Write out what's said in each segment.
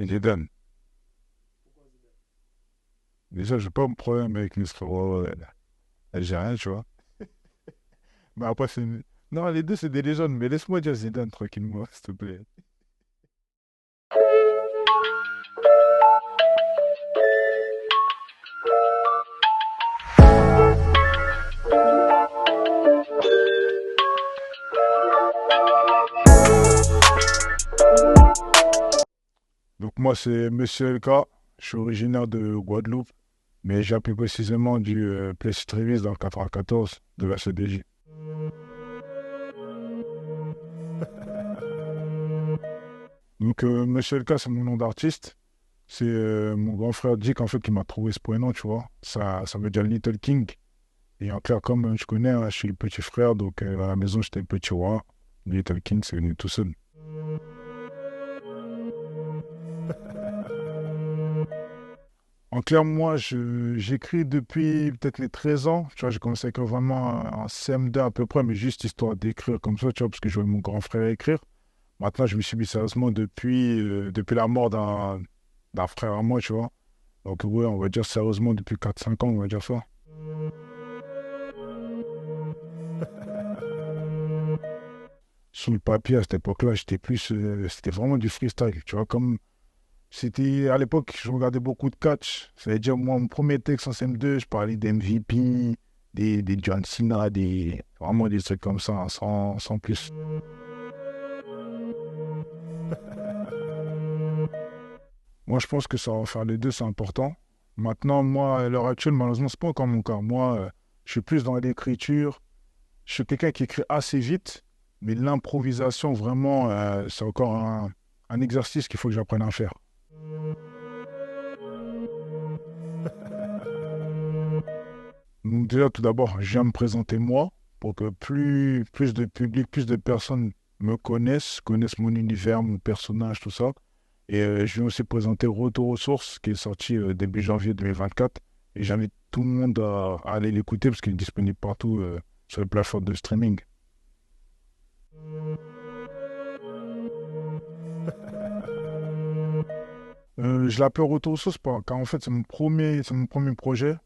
Et Zidane. Déjà, j'ai pas de problème avec les frérots algériens, tu vois. Mais après, c'est... Non, les deux, c'est des légendes, mais laisse-moi dire Zidane tranquillement, s'il te plaît. Donc moi, c'est Monsieur LK. Je suis originaire de Guadeloupe, mais j'ai plus précisément du Plessis-Trévise dans le 94 de la CDJ. Donc Monsieur LK, c'est mon nom d'artiste. C'est mon grand frère Dick, en fait, qui m'a trouvé ce prénom, tu vois. Ça veut dire Little King. Et en clair, comme je connais, hein, je suis le petit frère, donc à la maison, j'étais le petit roi. Little King, c'est venu tout seul. En clair, moi, j'écris depuis peut-être les 13 ans. Tu vois, j'ai commencé à écrire vraiment en CM2 à peu près, mais juste histoire d'écrire comme ça, tu vois, parce que je voyais mon grand frère écrire. Maintenant, je me suis mis sérieusement depuis la mort d'un frère à moi, tu vois. Donc, ouais, on va dire sérieusement depuis 4 5 ans, on va dire ça. Sur le papier, à cette époque-là, c'était vraiment du freestyle, tu vois, comme c'était, à l'époque, je regardais beaucoup de catch. Ça veut dire, moi, mon premier texte en CM2, je parlais d'MVP, des John Cena, vraiment des trucs comme ça, hein, sans plus. Moi, je pense que ça va faire les deux, c'est important. Maintenant, moi, à l'heure actuelle, malheureusement, c'est pas encore mon cas. Moi, je suis plus dans l'écriture. Je suis quelqu'un qui écrit assez vite, mais l'improvisation, vraiment, c'est encore un exercice qu'il faut que j'apprenne à faire. Donc déjà, tout d'abord, je viens me présenter moi pour que plus de public, plus de personnes me connaissent mon univers, mon personnage, tout ça. Et je viens aussi présenter Retour aux sources, qui est sorti début janvier 2024. Et j'invite tout le monde à aller l'écouter parce qu'il est disponible partout sur les plateformes de streaming. Je l'appelle Retour aux sources car en fait, c'est mon premier projet.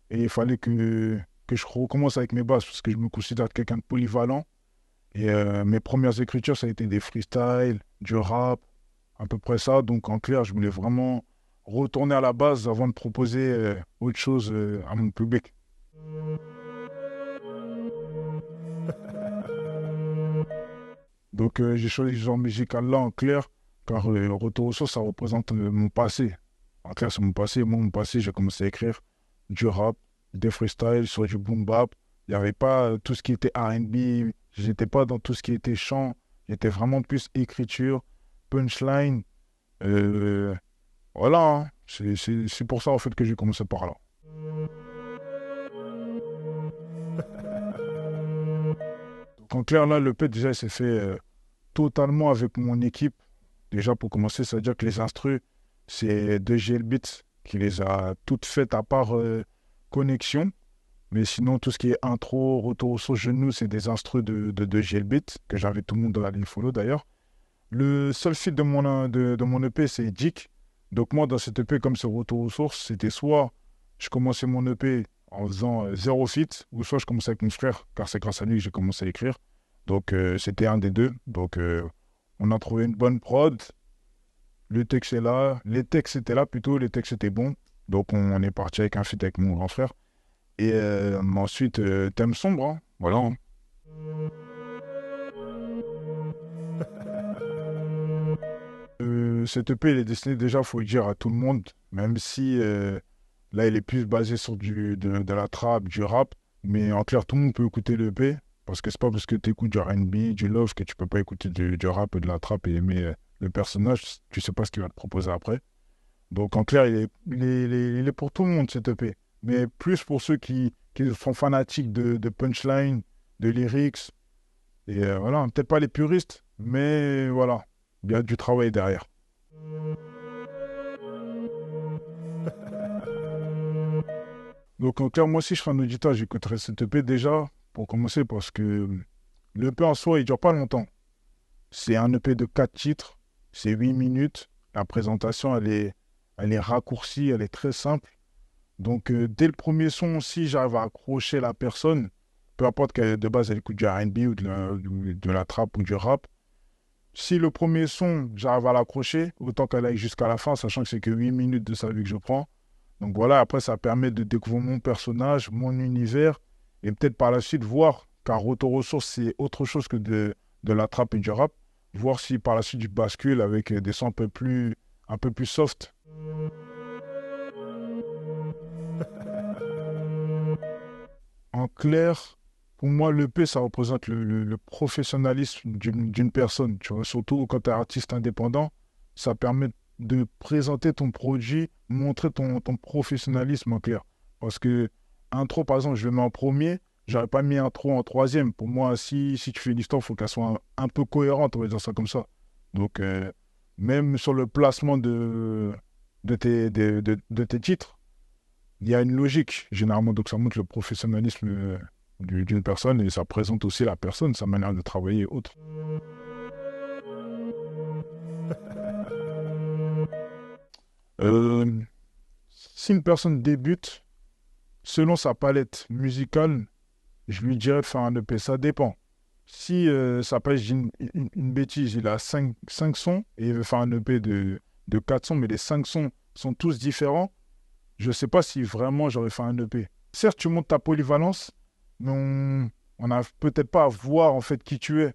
Et il fallait que je recommence avec mes bases parce que je me considère quelqu'un de polyvalent. Et mes premières écritures, ça a été des freestyles, du rap, à peu près ça. Donc en clair, je voulais vraiment retourner à la base avant de proposer autre chose à mon public. Donc j'ai choisi ce genre musical-là en clair, car Retour aux sources, ça représente mon passé. En clair, c'est mon passé. Moi, mon passé, j'ai commencé à écrire du rap, des freestyles, sur du boom bap. Il n'y avait pas tout ce qui était R&B. J'étais pas dans tout ce qui était chant. J'étais vraiment plus écriture, punchline. Euh, voilà, hein. C'est pour ça en fait que j'ai commencé par là. Donc en clair, là, le P déjà, il s'est fait totalement avec mon équipe. Déjà, pour commencer, ça veut dire que les instrus, c'est 2GL Beats qui les a toutes faites à part Connexion. Mais sinon, tout ce qui est intro, retour au son genou, c'est des instrus de 2GL Beats, que j'invite tout le monde à aller follow d'ailleurs. Le seul feat de mon EP, c'est Dick. Donc moi, dans cet EP, comme c'est retour aux sources, c'était soit je commençais mon EP en faisant zéro feat, ou soit je commençais avec mon frère, car c'est grâce à lui que j'ai commencé à écrire. Donc c'était un des deux. Donc on a trouvé une bonne prod. Le texte est là. Les textes étaient là plutôt. Les textes étaient bons. Donc on est parti avec un feat avec mon grand frère. Et ensuite, thème sombre, hein. Voilà, hein. Cet EP, il est destiné déjà, faut le dire, à tout le monde, même si là, il est plus basé sur de la trap, du rap. Mais en clair, tout le monde peut écouter l'EP, parce que c'est pas parce que tu écoutes du R&B, du love, que tu peux pas écouter du rap et de la trap et aimer le personnage. Tu sais pas ce qu'il va te proposer après. Donc en clair, il est pour tout le monde, cet EP. Mais plus pour ceux qui sont fanatiques de punchline, de lyrics. Et voilà, peut-être pas les puristes, mais voilà, il y a du travail derrière. Donc, en clair, moi, si je fais un auditeur, j'écouterai cet EP déjà, pour commencer, parce que l'EP en soi, il dure pas longtemps. C'est un EP de 4 titres, c'est 8 minutes. La présentation, elle est raccourcie, elle est très simple. Donc, dès le premier son, si j'arrive à accrocher la personne, peu importe qu'elle, de base, elle écoute du R&B ou de la trap ou du rap, si le premier son, j'arrive à l'accrocher, autant qu'elle aille jusqu'à la fin, sachant que c'est que 8 minutes de sa vie que je prends. Donc voilà, après, ça permet de découvrir mon personnage, mon univers, et peut-être par la suite voir, car Retour aux sources, c'est autre chose que de la trap et du rap, voir si par la suite je bascule avec des sons un peu plus soft. En clair, pour moi, l'EP, ça représente le professionnalisme d'une personne. Tu vois, surtout quand tu es artiste indépendant, ça permet de présenter ton produit, montrer ton professionnalisme en clair. Parce que intro, par exemple, je le mets en premier, j'aurais pas mis intro en troisième. Pour moi, si tu fais une histoire, il faut qu'elle soit un peu cohérente, on va dire ça comme ça. Donc, même sur le placement de tes titres, il y a une logique, généralement. Donc, ça montre le professionnalisme d'une personne et ça présente aussi la personne, sa manière de travailler et autres. Euh, Si une personne débute, selon sa palette musicale, je lui dirais de faire un EP. Ça dépend. Si sa palette, je dis une bêtise, il a cinq sons et il veut faire un EP de 4 sons, mais les 5 sons sont tous différents, je ne sais pas si vraiment j'aurais fait un EP. Certes, tu montes ta polyvalence, mais on n'a peut-être pas à voir en fait qui tu es.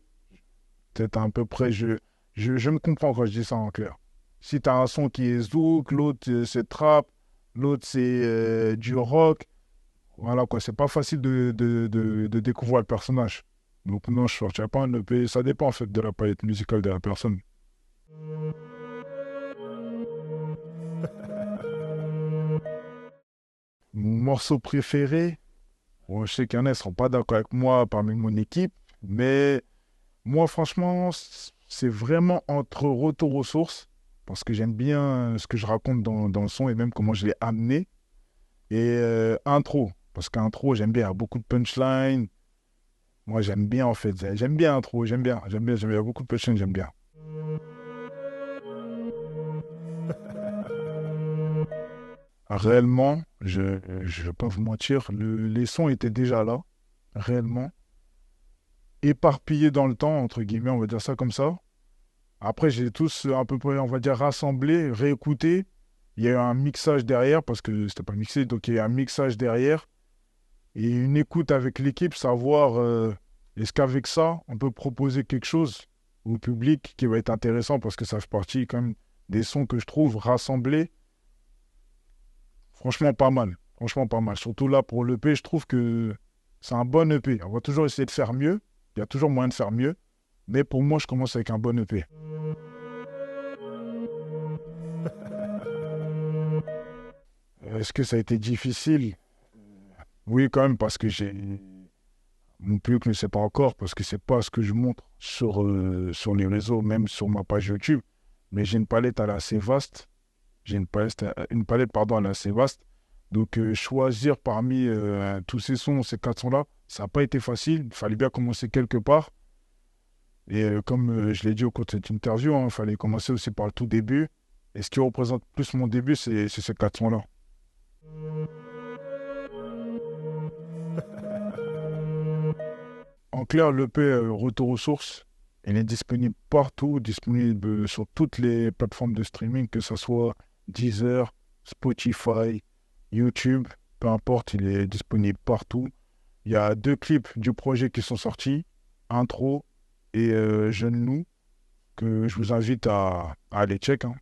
Peut-être à peu près, je me comprends quand je dis ça en clair. Si tu as un son qui est zouk, l'autre c'est trap, l'autre c'est du rock, voilà quoi, c'est pas facile de découvrir le personnage. Donc non, je ne sortirais pas un EP, ça dépend en fait de la palette musicale de la personne. Mon morceau préféré, bon, je sais qu'il y en a, ils ne seront pas d'accord avec moi parmi mon équipe, mais moi, franchement, c'est vraiment entre retour aux sources, parce que j'aime bien ce que je raconte dans le son et même comment je l'ai amené, et intro, parce qu'intro, j'aime bien, il y a beaucoup de punchline. Moi, j'aime bien, en fait, j'aime bien intro, j'aime bien, beaucoup de punchline, j'aime bien. Réellement, je ne vais pas vous mentir, les sons étaient déjà là, réellement, éparpillés dans le temps, entre guillemets, on va dire ça comme ça. Après, j'ai tous à peu près, on va dire, rassemblé, réécouté. Il y a eu un mixage derrière, parce que c'était pas mixé, donc il y a eu un mixage derrière et une écoute avec l'équipe, savoir est-ce qu'avec ça, on peut proposer quelque chose au public qui va être intéressant, parce que ça fait partie quand même des sons que je trouve rassemblés. Franchement, pas mal. Franchement, pas mal. Surtout là, pour l'EP, je trouve que c'est un bon EP. On va toujours essayer de faire mieux. Il y a toujours moyen de faire mieux. Mais pour moi, je commence avec un bon EP. Est-ce que ça a été difficile? Oui, quand même, parce que j'ai... Mon public ne sait pas encore, parce que c'est pas ce que je montre sur les réseaux, même sur ma page YouTube. Mais j'ai une palette, elle est assez vaste. J'ai une palette, pardon, elle est assez vaste. Donc, choisir parmi tous ces sons, ces 4 sons-là, ça n'a pas été facile. Il fallait bien commencer quelque part. Et comme je l'ai dit au cours de cette interview, il fallait commencer aussi par le tout début. Et ce qui représente plus mon début, c'est ces 4 sons-là. En clair, l'EP Retour aux sources, il est disponible partout, disponible sur toutes les plateformes de streaming, que ce soit Deezer, Spotify, YouTube, peu importe, il est disponible partout. Il y a 2 clips du projet qui sont sortis, Intro et Jeune Nous, que je vous invite à aller check, hein.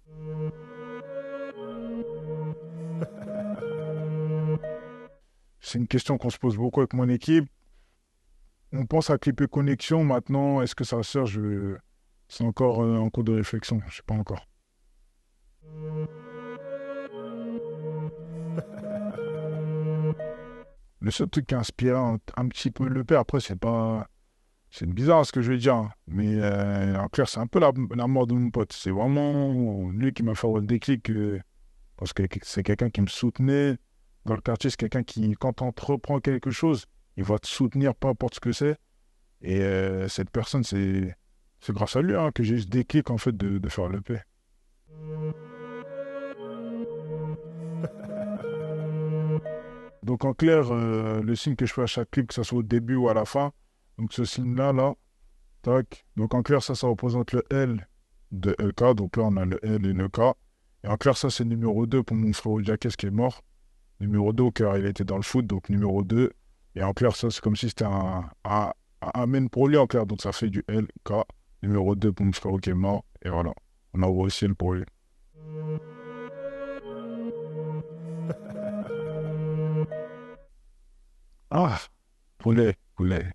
C'est une question qu'on se pose beaucoup avec mon équipe. On pense à clipper Connexion. Maintenant, est-ce que ça sert? C'est encore en cours de réflexion. Je sais pas encore. Le seul truc qui a inspiré un petit peu le père, après, c'est pas. C'est bizarre ce que je vais dire, hein. Mais en clair, c'est un peu la mort de mon pote. C'est vraiment lui qui m'a fait le déclic. Parce que c'est quelqu'un qui me soutenait. Dans le quartier, c'est quelqu'un qui, quand on entreprend quelque chose, il va te soutenir, peu importe ce que c'est. Et cette personne, c'est grâce à lui hein, que j'ai eu ce déclic en fait de faire le paix. Donc en clair, le signe que je fais à chaque clip, que ce soit au début ou à la fin, donc ce signe-là, là, tac. Donc en clair, ça représente le L de LK. Donc là, on a le L et le K. Et en clair, ça, c'est numéro 2 pour mon frère Jacques qui est mort. Numéro 2 car il était dans le foot, donc numéro 2. Et en clair, ça, c'est comme si c'était un amen pour lui, en clair. Donc ça fait du L, K. Numéro 2 pour mon frère qui est mort. Et voilà, on envoie aussi le pour lui. Ah, poulet, poulet.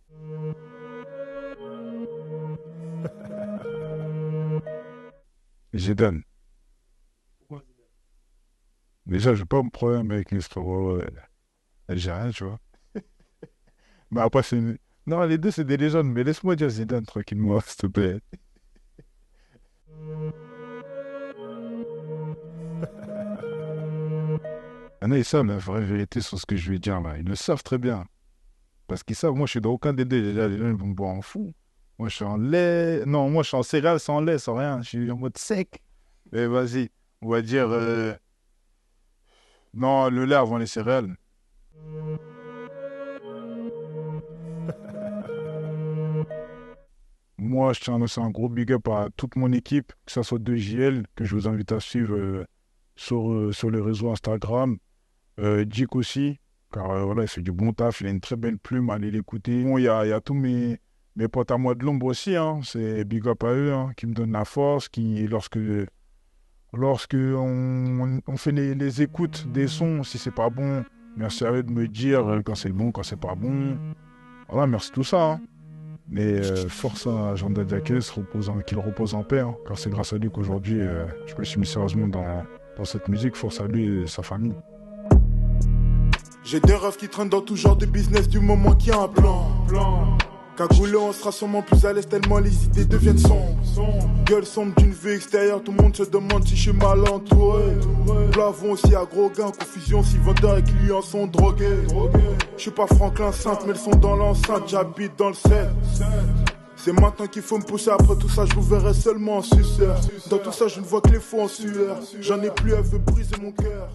Zidane. Déjà, j'ai pas un problème avec les frérots algériens, tu vois. Mais après, c'est... Non, les deux, c'est des légendes, mais laisse-moi dire Zidane tranquillement, s'il te plaît. Ah non, ils savent la vraie vérité sur ce que je vais dire là. Ils le savent très bien. Parce qu'ils savent, moi, je suis dans aucun des deux. Déjà, les gens, ils vont me boire en fou. Moi, je suis en lait. Non, moi, je suis en céréales sans lait, sans rien. Je suis en mode sec. Mais vas-y, on va dire... Non, le lait avant les céréales. Moi, je tiens à lancer un gros big up à toute mon équipe, que ce soit de JL, que je vous invite à suivre sur les réseaux Instagram. Jik aussi, car voilà, il fait du bon taf, il a une très belle plume, allez l'écouter. Bon, il y a tous mes potes à moi de l'ombre aussi, hein, c'est big up à eux, hein, qui me donnent la force, lorsque on fait les écoutes des sons, si c'est pas bon, merci à eux de me dire quand c'est bon, quand c'est pas bon. Voilà, merci tout ça, hein. Mais force à Jean Dadiakès, qu'il repose en paix, hein, car c'est grâce à lui qu'aujourd'hui je me suis mis sérieusement dans cette musique. Force à lui et sa famille. J'ai des rêves qui traînent dans tout genre de business du moment qu'il y a un plan. Cagoulé, on sera sûrement plus à l'aise tellement les idées deviennent sombres. Gueule sombre d'une vue extérieure, tout le monde se demande si je suis mal entouré. Plafond aussi à gros gain, confusion si vendeurs et clients sont drogués. Je suis pas Franklin Sainte, mais le son dans l'enceinte, j'habite dans le 7. C'est maintenant qu'il faut me pousser, après tout ça je vous verrai seulement en suceur. Dans tout ça je ne vois que les faux en sueur. J'en ai plus, elle veut briser mon cœur.